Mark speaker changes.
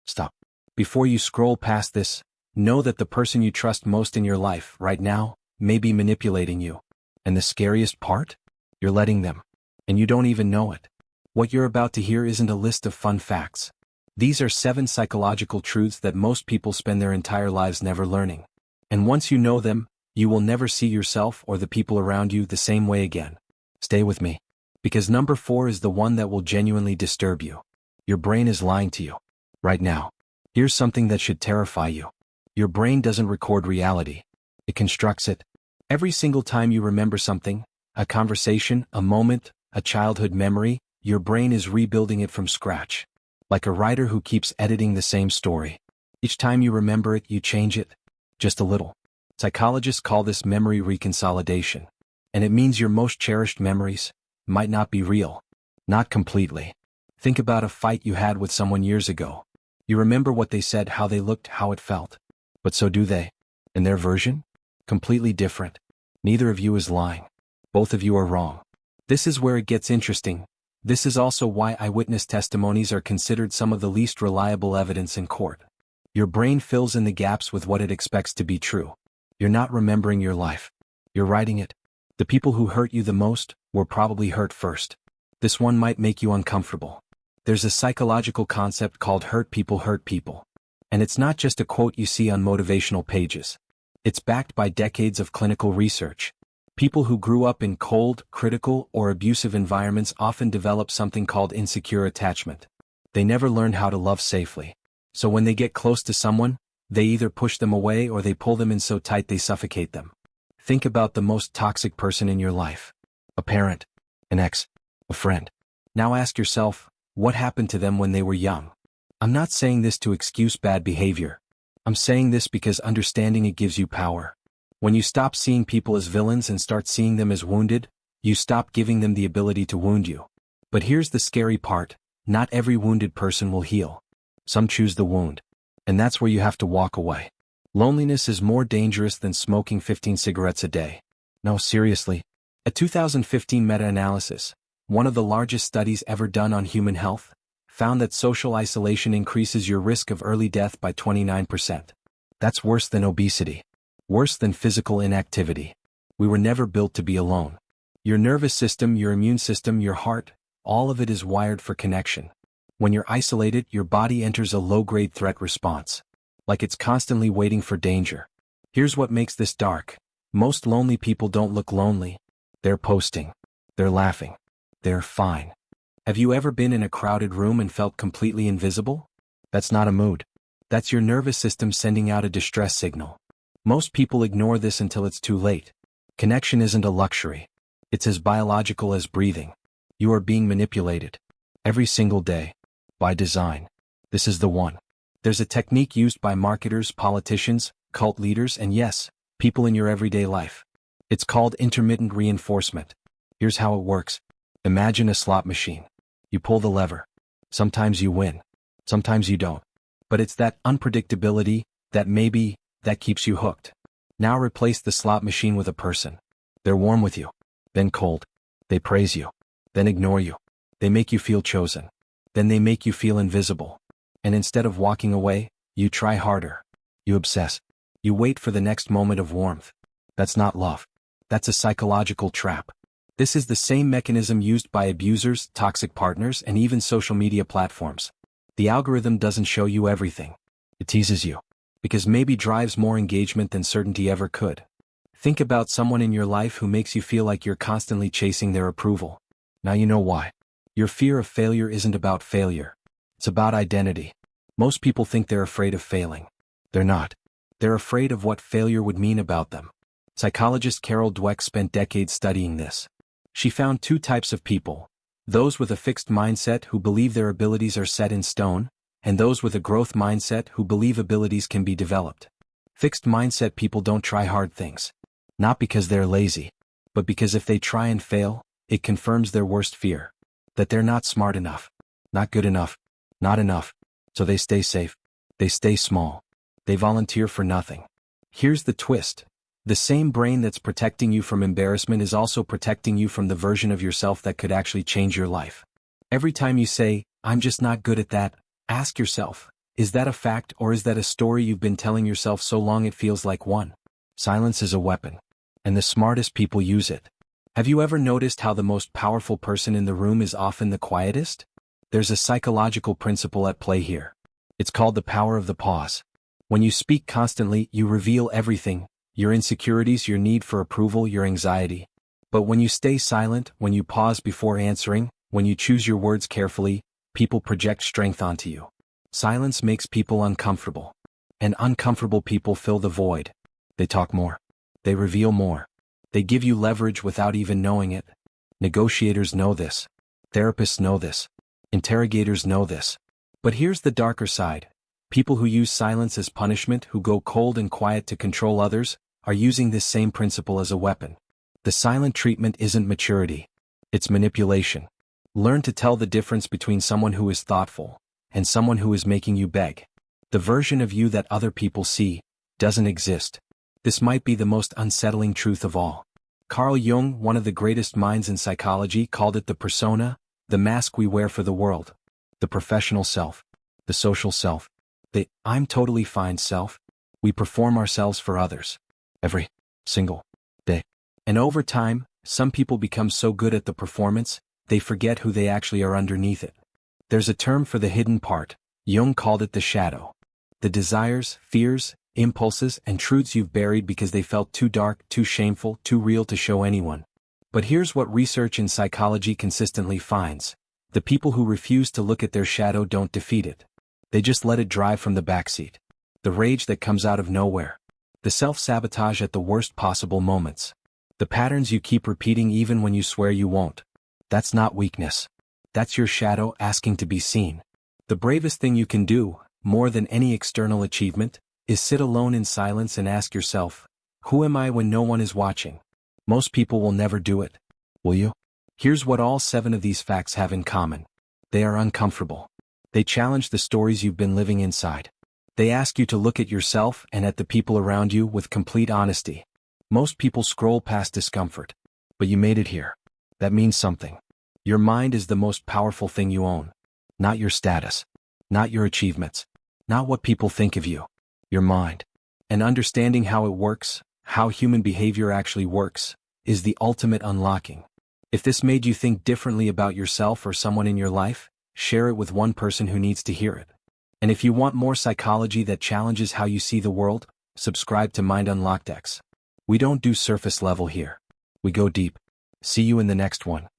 Speaker 1: Stop. Before you scroll past this, know that the person you trust most in your life right now may be manipulating you. And the scariest part? You're letting them. And you don't even know it. What you're about to hear isn't a list of fun facts. These are 7 psychological truths that most people spend their entire lives never learning. And once you know them, you will never see yourself or the people around you the same way again. Stay with me. Because number 4 is the one that will genuinely disturb you. Your brain is lying to you. Right now. Here's something that should terrify you. Your brain doesn't record reality. It constructs it. Every single time you remember something, a conversation, a moment, a childhood memory, your brain is rebuilding it from scratch. Like a writer who keeps editing the same story. Each time you remember it, you change it. Just a little. Psychologists call this memory reconsolidation. And it means your most cherished memories might not be real. Not completely. Think about a fight you had with someone years ago. You remember what they said, how they looked, how it felt. But so do they. And their version? Completely different. Neither of you is lying. Both of you are wrong. This is where it gets interesting. This is also why eyewitness testimonies are considered some of the least reliable evidence in court. Your brain fills in the gaps with what it expects to be true. You're not remembering your life. You're writing it. The people who hurt you the most were probably hurt first. This one might make you uncomfortable. There's a psychological concept called hurt people hurt people. And it's not just a quote you see on motivational pages. It's backed by decades of clinical research. People who grew up in cold, critical, or abusive environments often develop something called insecure attachment. They never learned how to love safely. So when they get close to someone, they either push them away or they pull them in so tight they suffocate them. Think about the most toxic person in your life. A parent, an ex, a friend. Now ask yourself, what happened to them when they were young? I'm not saying this to excuse bad behavior. I'm saying this because understanding it gives you power. When you stop seeing people as villains and start seeing them as wounded, you stop giving them the ability to wound you. But here's the scary part, not every wounded person will heal. Some choose the wound. And that's where you have to walk away. Loneliness is more dangerous than smoking 15 cigarettes a day. No, seriously. A 2015 meta-analysis, one of the largest studies ever done on human health, found that social isolation increases your risk of early death by 29%. That's worse than obesity. Worse than physical inactivity. We were never built to be alone. Your nervous system, your immune system, your heart, all of it is wired for connection. When you're isolated, your body enters a low-grade threat response. Like it's constantly waiting for danger. Here's what makes this dark. Most lonely people don't look lonely. They're posting. They're laughing. They're fine. Have you ever been in a crowded room and felt completely invisible? That's not a mood. That's your nervous system sending out a distress signal. Most people ignore this until it's too late. Connection isn't a luxury. It's as biological as breathing. You are being manipulated. Every single day. By design. This is the one. There's a technique used by marketers, politicians, cult leaders, and yes, people in your everyday life. It's called intermittent reinforcement. Here's how it works. Imagine a slot machine. You pull the lever. Sometimes you win. Sometimes you don't. But it's that unpredictability, that maybe, that keeps you hooked. Now replace the slot machine with a person. They're warm with you. Then cold. They praise you. Then ignore you. They make you feel chosen. Then they make you feel invisible. And instead of walking away, you try harder. You obsess. You wait for the next moment of warmth. That's not love. That's a psychological trap. This is the same mechanism used by abusers, toxic partners, and even social media platforms. The algorithm doesn't show you everything. It teases you. Because maybe drives more engagement than certainty ever could. Think about someone in your life who makes you feel like you're constantly chasing their approval. Now you know why. Your fear of failure isn't about failure. It's about identity. Most people think they're afraid of failing. They're not. They're afraid of what failure would mean about them. Psychologist Carol Dweck spent decades studying this. She found 2 types of people. Those with a fixed mindset who believe their abilities are set in stone, and those with a growth mindset who believe abilities can be developed. Fixed mindset people don't try hard things. Not because they're lazy, but because if they try and fail, it confirms their worst fear. That they're not smart enough, not good enough, not enough. So they stay safe. They stay small. They volunteer for nothing. Here's the twist. The same brain that's protecting you from embarrassment is also protecting you from the version of yourself that could actually change your life. Every time you say, "I'm just not good at that," ask yourself, Is that a fact, or is that a story you've been telling yourself so long it feels like one? Silence is a weapon, and the smartest people use it. Have you ever noticed how the most powerful person in the room is often the quietest? There's a psychological principle at play here. It's called the power of the pause. When you speak constantly, you reveal everything: your insecurities, your need for approval, your anxiety. But when you stay silent, when you pause before answering, when you choose your words carefully, people project strength onto you. Silence makes people uncomfortable. And uncomfortable people fill the void. They talk more. They reveal more. They give you leverage without even knowing it. Negotiators know this. Therapists know this. Interrogators know this. But here's the darker side. People who use silence as punishment, who go cold and quiet to control others, are using this same principle as a weapon. The silent treatment isn't maturity. It's manipulation. Learn to tell the difference between someone who is thoughtful and someone who is making you beg. The version of you that other people see doesn't exist. This might be the most unsettling truth of all. Carl Jung, one of the greatest minds in psychology, called it the persona, the mask we wear for the world. The professional self, the social self, the "I'm totally fine" self. We perform ourselves for others. Every single day. And over time, some people become so good at the performance, they forget who they actually are underneath it. There's a term for the hidden part. Jung called it the shadow. The desires, fears, impulses, and truths you've buried because they felt too dark, too shameful, too real to show anyone. But here's what research in psychology consistently finds. The people who refuse to look at their shadow don't defeat it. They just let it drive from the backseat. The rage that comes out of nowhere. The self-sabotage at the worst possible moments. The patterns you keep repeating even when you swear you won't. That's not weakness. That's your shadow asking to be seen. The bravest thing you can do, more than any external achievement, is sit alone in silence and ask yourself, who am I when no one is watching? Most people will never do it. Will you? Here's what all 7 of these facts have in common. They are uncomfortable. They challenge the stories you've been living inside. They ask you to look at yourself and at the people around you with complete honesty. Most people scroll past discomfort. But you made it here. That means something. Your mind is the most powerful thing you own. Not your status. Not your achievements. Not what people think of you. Your mind. And understanding how it works, how human behavior actually works, is the ultimate unlocking. If this made you think differently about yourself or someone in your life, share it with one person who needs to hear it. And if you want more psychology that challenges how you see the world, subscribe to MindUnlockedX. We don't do surface level here. We go deep. See you in the next one.